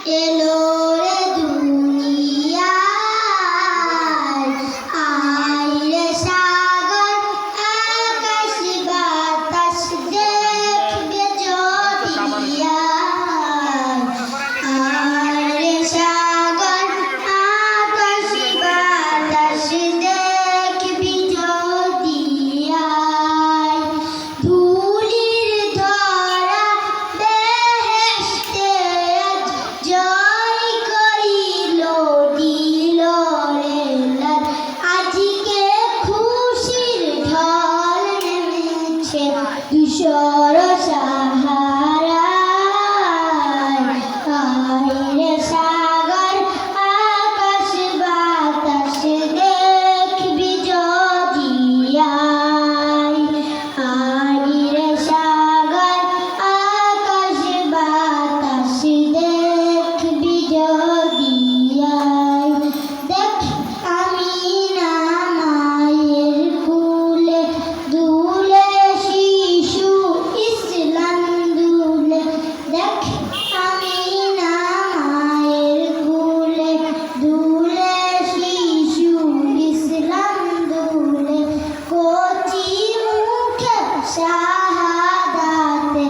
এলো রে দুনিয়ায়, আয় রে সাগর আকাশ বাতাস দেখবে যদি আয়, আয় রে সাগর আকাশ বাতাস দেখবি যদি আয়। ধুলির ধরা বেহেশতে আজ জয় করিল দিল রে লাল, আজকে খুশির ঢল নেমেছে ধূসর সাহারায়। আয় রে সাগর আকাশ বাতাস দেখবি যদি আয়, আয় রে সাগর আকাশ বাতাস দেখবি যদি আয়। দেখ আমিনা মায়ের কুলে দুলে শিশু ইসলাম দুলে, দেখ আমিনা মায়ের কুলে দুলে শিশু ইসলাম দুলে, কচি মুখে শাহাদাতে